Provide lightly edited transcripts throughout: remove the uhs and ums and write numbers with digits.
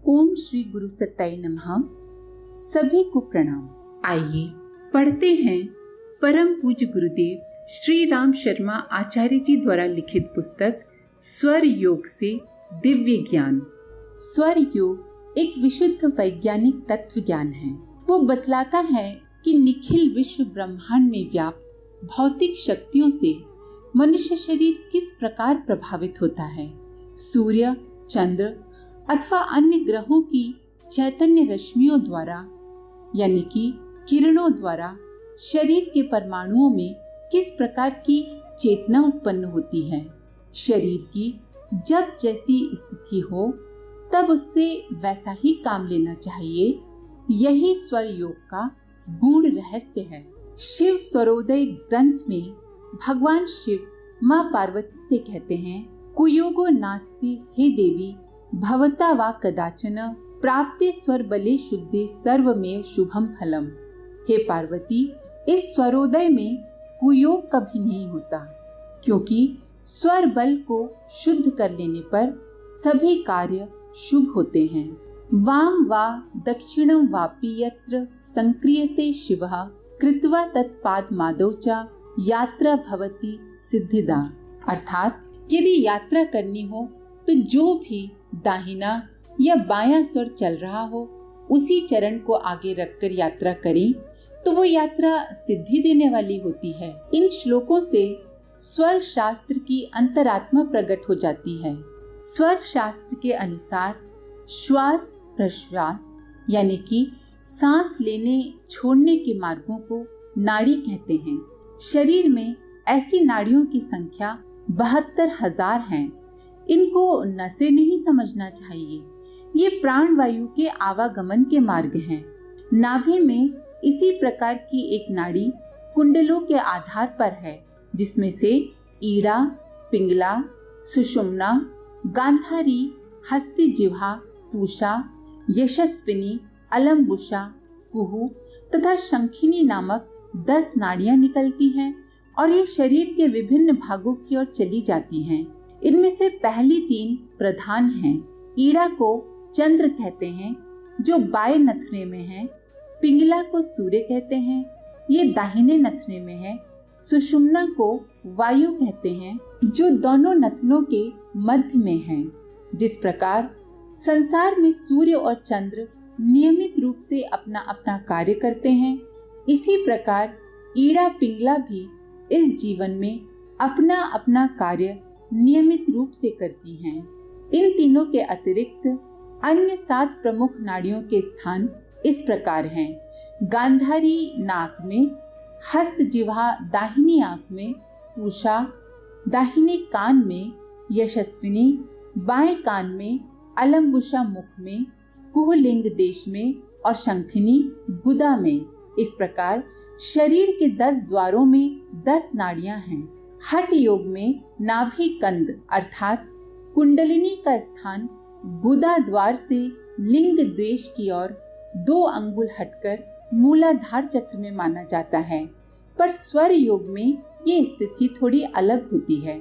ओम श्री गुरु सत्ताई नमः। सभी को प्रणाम। आइए पढ़ते हैं परम पूज्य गुरुदेव श्री राम शर्मा आचार्य जी द्वारा लिखित पुस्तक स्वर योग से दिव्य ज्ञान। स्वर योग एक विशुद्ध वैज्ञानिक तत्व ज्ञान है। वो बतलाता है कि निखिल विश्व ब्रह्मांड में व्याप्त भौतिक शक्तियों से मनुष्य शरीर किस प्रकार प्रभावित होता है। सूर्य, चंद्र अथवा अन्य ग्रहों की चैतन्य रश्मियों द्वारा यानी कि किरणों द्वारा शरीर के परमाणुओं में किस प्रकार की चेतना उत्पन्न होती है। शरीर की जब जैसी स्थिति हो तब उससे वैसा ही काम लेना चाहिए। यही स्वर योग का गूढ़ रहस्य है। शिव स्वरोदय ग्रंथ में भगवान शिव माँ पार्वती से कहते हैं, कुयोगो नास्ति हे देवी भवता वा कदाचन प्राप्ते स्वर बले शुद्धे सर्वमेव शुभम फलम। हे पार्वती, इस स्वरोदय में कुयोग कभी नहीं होता, क्योंकि स्वर बल को शुद्ध कर लेने पर सभी कार्य शुभ होते हैं। वाम वा दक्षिणम वापि यत्र संक्रियते शिवः कृत्वा तत्पाद मादौ च यात्रा भवति सिद्धिदा। अर्थात यदि यात्रा करनी हो तो जो भी दाहिना या बायां स्वर चल रहा हो उसी चरण को आगे रखकर यात्रा करें तो वो यात्रा सिद्धि देने वाली होती है। इन श्लोकों से स्वर शास्त्र की अंतरात्मा प्रकट हो जाती है। स्वर शास्त्र के अनुसार श्वास प्रश्वास यानी कि सांस लेने छोड़ने के मार्गों को नाड़ी कहते हैं। शरीर में ऐसी नाड़ियों की संख्या 72,000 हैं। इनको नसें नहीं समझना चाहिए, ये प्राण वायु के आवागमन के मार्ग हैं। नाभि में इसी प्रकार की एक नाड़ी कुंडलों के आधार पर है, जिसमें से ईड़ा, पिंगला, सुषुम्ना, गांधारी, हस्तिजिह्वा, पूषा, यशस्विनी, अलम्बुषा, कुहू तथा शंखिनी नामक 10 नाड़ियां निकलती हैं और ये शरीर के विभिन्न भागों की ओर चली जाती हैं। इनमें से पहली 3 प्रधान हैं। ईड़ा को चंद्र कहते हैं, जो बाएं नथुने में है। पिंगला को सूर्य कहते हैं, ये दाहिने नथुने में है। सुषुम्ना को वायु कहते हैं, जो दोनों नथुनों के मध्य में है। जिस प्रकार संसार में सूर्य और चंद्र नियमित रूप से अपना अपना कार्य करते हैं, इसी प्रकार ईड़ा पिंगला भी इस जीवन में अपना अपना कार्य नियमित रूप से करती हैं। इन तीनों के अतिरिक्त अन्य 7 प्रमुख नाड़ियों के स्थान इस प्रकार हैं। गांधारी नाक में, हस्तजिह्वा दाहिनी आंख में, पूषा दाहिने कान में, यशस्विनी बाएं कान में, अलम्बुषा मुख में, कुहलिंग देश में और शंखिनी गुदा में। इस प्रकार शरीर के 10 द्वारों में 10 नाड़ियां हैं। हठ योग में नाभि कंद अर्थात कुंडलिनी का स्थान गुदा द्वार से लिंग देश की ओर 2 अंगुल हटकर मूलाधार चक्र में माना जाता है, पर स्वर योग में ये स्थिति थोड़ी अलग होती है।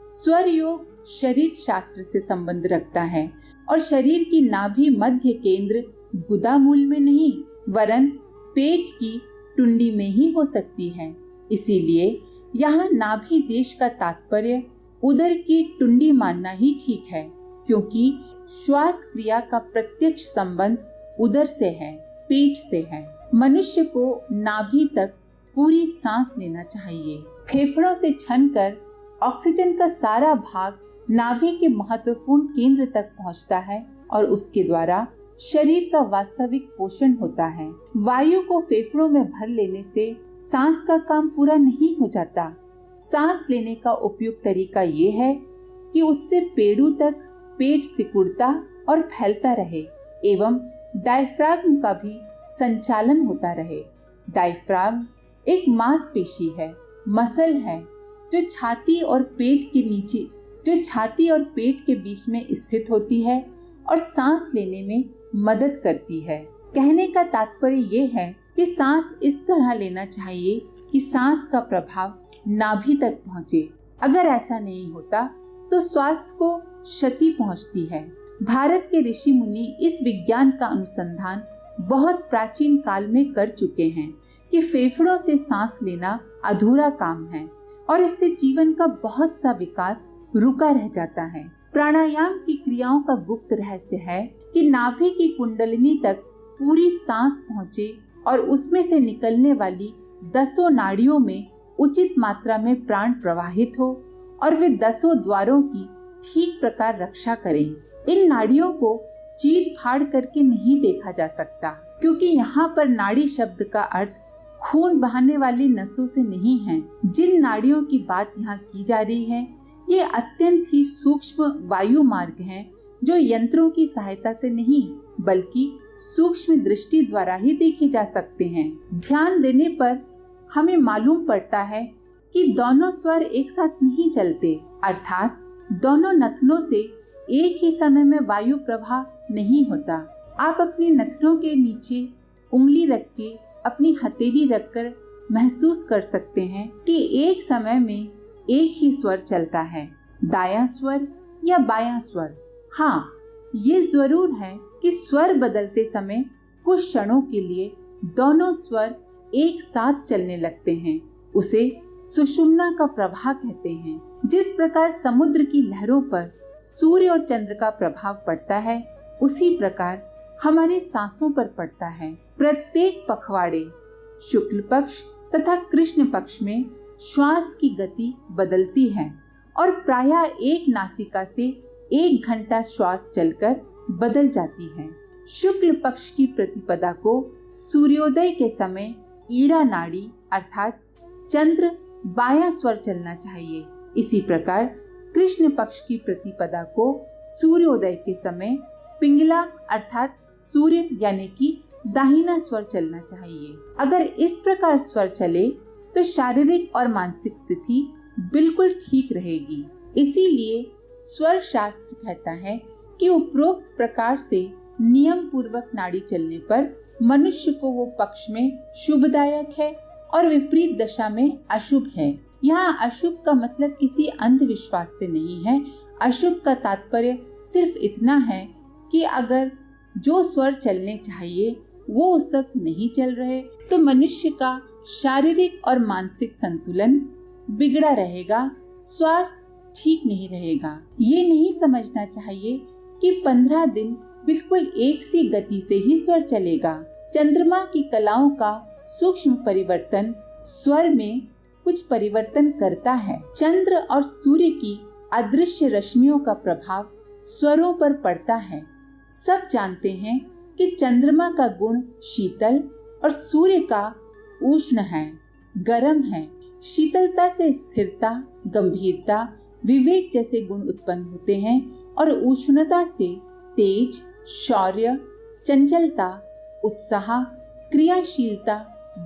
स्वर योग शरीर शास्त्र से संबंध रखता है और शरीर की नाभि मध्य केंद्र गुदा मूल में नहीं वरन पेट की टुंडी में ही हो सकती है। इसीलिए यहाँ नाभि देश का तात्पर्य उदर की टुंडी मानना ही ठीक है, क्योंकि श्वास क्रिया का प्रत्यक्ष संबंध उदर से है, पेट से है। मनुष्य को नाभि तक पूरी सांस लेना चाहिए। फेफड़ों से छनकर ऑक्सीजन का सारा भाग नाभि के महत्वपूर्ण केंद्र तक पहुँचता है और उसके द्वारा शरीर का वास्तविक पोषण होता है। वायु को फेफड़ों में भर लेने से सांस का काम पूरा नहीं हो जाता। सांस लेने का उपयुक्त तरीका ये है कि उससे पेड़ों तक पेट सिकुड़ता और फैलता रहे एवं डायफ्राग्म का भी संचालन होता रहे। डायफ्राग्म एक मांसपेशी है, मसल है, जो छाती और पेट के बीच में स्थित होती है और सांस लेने में मदद करती है। कहने का तात्पर्य ये है कि सांस इस तरह लेना चाहिए कि सांस का प्रभाव नाभि तक पहुँचे। अगर ऐसा नहीं होता तो स्वास्थ्य को क्षति पहुँचती है। भारत के ऋषि मुनि इस विज्ञान का अनुसंधान बहुत प्राचीन काल में कर चुके हैं कि फेफड़ों से सांस लेना अधूरा काम है और इससे जीवन का बहुत सा विकास रुका रह जाता है। प्राणायाम की क्रियाओं का गुप्त रहस्य है कि नाभि की कुंडलिनी तक पूरी सांस पहुँचे और उसमें से निकलने वाली 10 नाड़ियों में उचित मात्रा में प्राण प्रवाहित हो और वे 10 द्वारों की ठीक प्रकार रक्षा करें। इन नाड़ियों को चीर फाड़ करके नहीं देखा जा सकता, क्योंकि यहाँ पर नाड़ी शब्द का अर्थ खून बहाने वाली नसों से नहीं है। जिन नाड़ियों की बात यहाँ की जा रही है, ये अत्यंत ही सूक्ष्म वायु मार्ग हैं, जो यंत्रों की सहायता से नहीं बल्कि सूक्ष्म दृष्टि द्वारा ही देखे जा सकते हैं। ध्यान देने पर हमें मालूम पड़ता है कि दोनों स्वर एक साथ नहीं चलते, अर्थात दोनों नथनों से एक ही समय में वायु प्रवाह नहीं होता। आप अपनी नथनों के नीचे उंगली रख के अपनी हथेली रखकर महसूस कर सकते हैं कि एक समय में एक ही स्वर चलता है, दायां स्वर या बायां स्वर। हाँ, ये जरूर है कि स्वर बदलते समय कुछ क्षणों के लिए दोनों स्वर एक साथ चलने लगते हैं। उसे सुषुम्ना का प्रवाह कहते हैं। जिस प्रकार समुद्र की लहरों पर सूर्य और चंद्र का प्रभाव पड़ता है, उसी प्रकार हमारे सांसों पर पड़ता है। प्रत्येक पखवाड़े शुक्ल पक्ष तथा कृष्ण पक्ष में श्वास की गति बदलती है और प्रायः एक नासिका से 1 घंटा श्वास चलकर बदल जाती है। शुक्ल पक्ष की प्रतिपदा को सूर्योदय के समय ईड़ा नाड़ी अर्थात चंद्र बायां स्वर चलना चाहिए। इसी प्रकार कृष्ण पक्ष की प्रतिपदा को सूर्योदय के समय पिंगला अर्थात सूर्य यानी कि दाहिना स्वर चलना चाहिए। अगर इस प्रकार स्वर चले तो शारीरिक और मानसिक स्थिति बिल्कुल ठीक रहेगी। इसीलिए स्वर शास्त्र कहता है कि उपरोक्त प्रकार से नियम पूर्वक नाड़ी चलने पर मनुष्य को वो पक्ष में शुभदायक है और विपरीत दशा में अशुभ है। यहाँ अशुभ का मतलब किसी अंधविश्वास से नहीं है। अशुभ का तात्पर्य सिर्फ इतना है कि अगर जो स्वर चलने चाहिए वो उस वक्त नहीं चल रहे तो मनुष्य का शारीरिक और मानसिक संतुलन बिगड़ा रहेगा, स्वास्थ्य ठीक नहीं रहेगा। ये नहीं समझना चाहिए कि 15 दिन बिल्कुल एक सी गति से ही स्वर चलेगा। चंद्रमा की कलाओं का सूक्ष्म परिवर्तन स्वर में कुछ परिवर्तन करता है। चंद्र और सूर्य की अदृश्य रश्मियों का प्रभाव स्वरों पर पड़ता है। सब जानते हैं कि चंद्रमा का गुण शीतल और सूर्य का उष्ण है, गर्म है। शीतलता से स्थिरता, गंभीरता, विवेक जैसे गुण उत्पन्न होते हैं और उष्णता से तेज, शौर्य, चंचलता, उत्साह, क्रियाशीलता,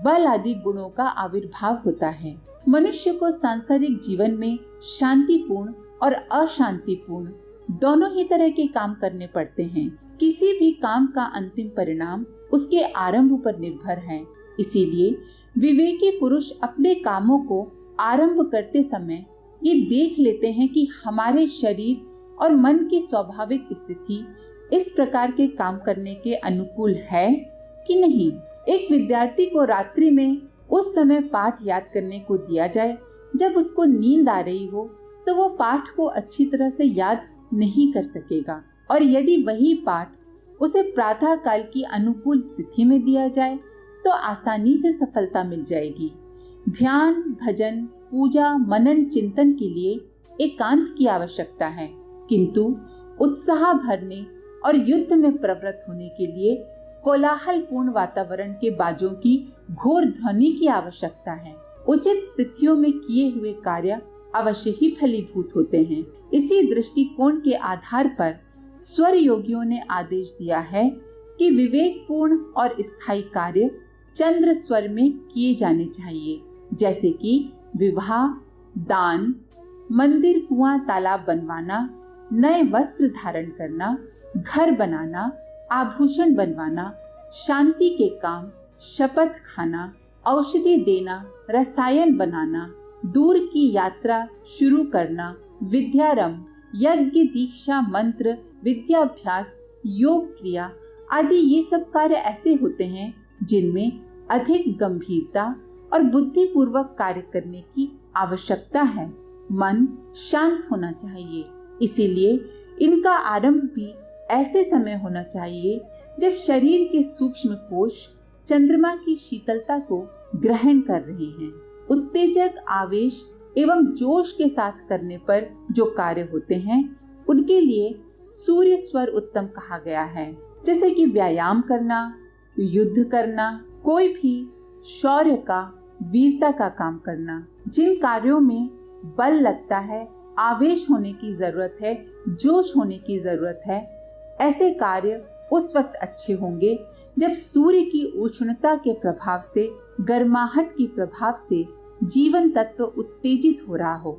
बल आदि गुणों का आविर्भाव होता है। मनुष्य को सांसारिक जीवन में शांतिपूर्ण और अशांतिपूर्ण दोनों ही तरह के काम करने पड़ते हैं। किसी भी काम का अंतिम परिणाम उसके आरंभ पर निर्भर है। इसीलिए विवेकी पुरुष अपने कामों को आरंभ करते समय ये देख लेते हैं कि हमारे शरीर और मन की स्वाभाविक स्थिति इस प्रकार के काम करने के अनुकूल है कि नहीं। एक विद्यार्थी को रात्रि में उस समय पाठ याद करने को दिया जाए जब उसको नींद आ रही हो तो वो पाठ को अच्छी तरह से याद नहीं कर सकेगा, और यदि वही पाठ उसे प्रातः काल की अनुकूल स्थिति में दिया जाए तो आसानी से सफलता मिल जाएगी। ध्यान, भजन, पूजा, मनन, चिंतन के लिए एकांत की आवश्यकता है, किंतु उत्साह भरने और युद्ध में प्रवृत्त होने के लिए कोलाहलपूर्ण वातावरण के बाजों की घोर ध्वनि की आवश्यकता है। उचित स्थितियों में किए हुए कार्य अवश्य ही फलीभूत होते हैं। इसी दृष्टिकोण के आधार पर स्वर योगियों ने आदेश दिया है कि विवेकपूर्ण और स्थायी कार्य चंद्र स्वर में किए जाने चाहिए, जैसे कि विवाह, दान, मंदिर, कुआं, तालाब बनवाना, नए वस्त्र धारण करना, घर बनाना, आभूषण बनवाना, शांति के काम, शपथ खाना, औषधि देना, रसायन बनाना, दूर की यात्रा शुरू करना, विद्यारंभ, यज्ञ, दीक्षा, मंत्र, विद्याभ्यास, योग क्रिया आदि ये सब कार्य ऐसे होते हैं जिनमें अधिक गंभीरता और बुद्धिपूर्वक कार्य करने की आवश्यकता है। मन शांत होना चाहिए, इसीलिए इनका आरंभ भी ऐसे समय होना चाहिए जब शरीर के सूक्ष्म कोश चंद्रमा की शीतलता को ग्रहण कर रहे हैं। उत्तेजक, आवेश एवं जोश के साथ करने पर जो कार्य होते हैं उनके लिए सूर्य स्वर उत्तम कहा गया है, जैसे कि व्यायाम करना, युद्ध करना, कोई भी शौर्य का, वीरता का काम करना। जिन कार्यों में बल लगता है, आवेश होने की जरूरत है, जोश होने की जरूरत है, ऐसे कार्य उस वक्त अच्छे होंगे जब सूर्य की उष्णता के प्रभाव से, गर्माहट के प्रभाव से जीवन तत्व उत्तेजित हो रहा हो।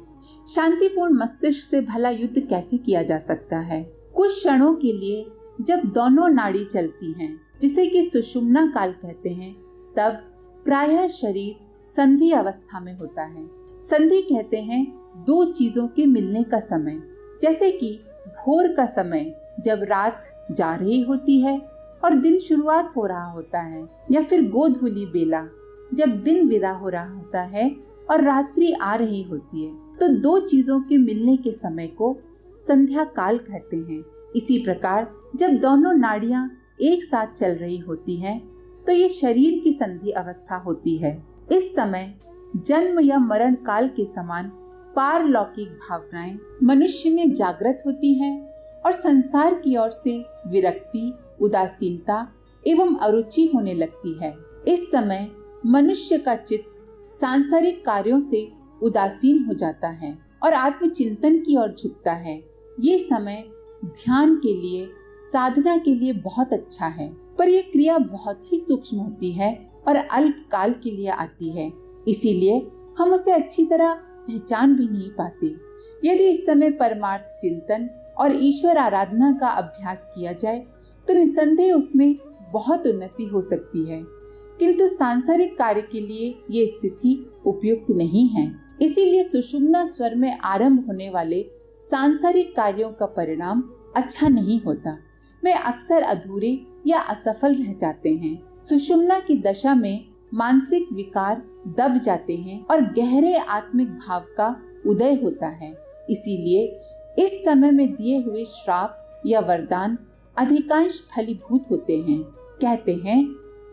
शांतिपूर्ण मस्तिष्क से भला युद्ध कैसे किया जा सकता है? कुछ क्षणों के लिए जब दोनों नाड़ी चलती हैं, जिसे कि सुषुम्ना काल कहते हैं, तब प्रायः शरीर संधि अवस्था में होता है। संधि कहते हैं दो चीजों के मिलने का समय, जैसे कि भोर का समय जब रात जा रही होती है और दिन शुरुआत हो रहा होता है, या फिर गोधूली बेला जब दिन विदा हो रहा होता है और रात्रि आ रही होती है। तो दो चीजों के मिलने के समय को संध्या काल कहते हैं। इसी प्रकार जब दोनों नाड़ियां एक साथ चल रही होती हैं तो ये शरीर की संधि अवस्था होती है। इस समय जन्म या मरण काल के समान पारलौकिक भावनाएं मनुष्य में जागृत होती हैं और संसार की ओर से विरक्ति, उदासीनता एवं अरुचि होने लगती है। इस समय मनुष्य का चित्त सांसारिक कार्यों से उदासीन हो जाता है और आत्मचिंतन की ओर झुकता है। ये समय ध्यान के लिए, साधना के लिए बहुत अच्छा है, पर यह क्रिया बहुत ही सूक्ष्म होती है और अल्प काल के लिए आती है, इसीलिए हम उसे अच्छी तरह पहचान भी नहीं पाते। यदि इस समय परमार्थ चिंतन और ईश्वर आराधना का अभ्यास किया जाए तो निसंदेह उसमें बहुत उन्नति हो सकती है, किंतु सांसारिक कार्य के लिए ये स्थिति उपयुक्त नहीं है। इसीलिए सुषुम्ना स्वर में आरंभ होने वाले सांसारिक कार्यों का परिणाम अच्छा नहीं होता। वे अक्सर अधूरे या असफल रह जाते हैं। सुषुम्ना की दशा में मानसिक विकार दब जाते हैं और गहरे आत्मिक भाव का उदय होता है। इसीलिए इस समय में दिए हुए श्राप या वरदान अधिकांश फलीभूत होते हैं। कहते हैं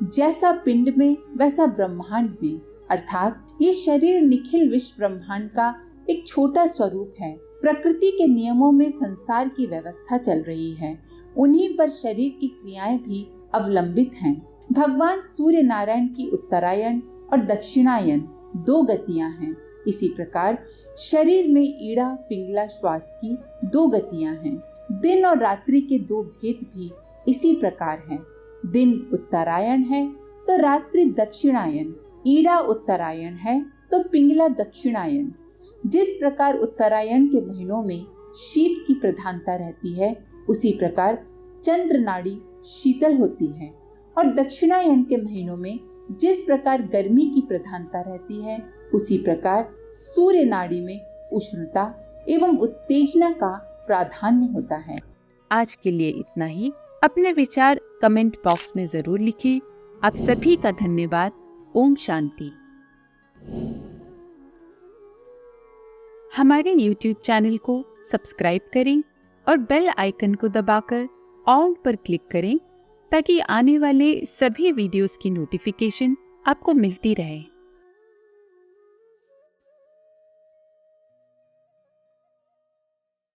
जैसा पिंड में वैसा ब्रह्मांड में, अर्थात ये शरीर निखिल विश्व ब्रह्मांड का एक छोटा स्वरूप है। प्रकृति के नियमों में संसार की व्यवस्था चल रही है, उन्हीं पर शरीर की क्रियाएं भी अवलंबित हैं। भगवान सूर्य नारायण की उत्तरायण और दक्षिणायन दो गतियां हैं। इसी प्रकार शरीर में ईड़ा, पिंगला, श्वास की दो गतियां हैं। दिन और रात्रि के दो भेद भी इसी प्रकार हैं। दिन उत्तरायण है तो रात्रि दक्षिणायन, ईड़ा उत्तरायण है तो पिंगला दक्षिणायन। जिस प्रकार उत्तरायण के महीनों में शीत की प्रधानता रहती है, उसी प्रकार चंद्र नाड़ी शीतल होती है, और दक्षिणायन के महीनों में जिस प्रकार गर्मी की प्रधानता रहती है, उसी प्रकार सूर्य नाड़ी में उष्णता एवं उत्तेजना का प्राधान्य होता है। आज के लिए इतना ही। अपने विचार कमेंट बॉक्स में जरूर लिखें। आप सभी का धन्यवाद। ओम शांति। हमारे YouTube चैनल को सब्सक्राइब करें और बेल आइकन को दबाकर ऑल पर क्लिक करें ताकि आने वाले सभी वीडियोस की नोटिफिकेशन आपको मिलती रहे।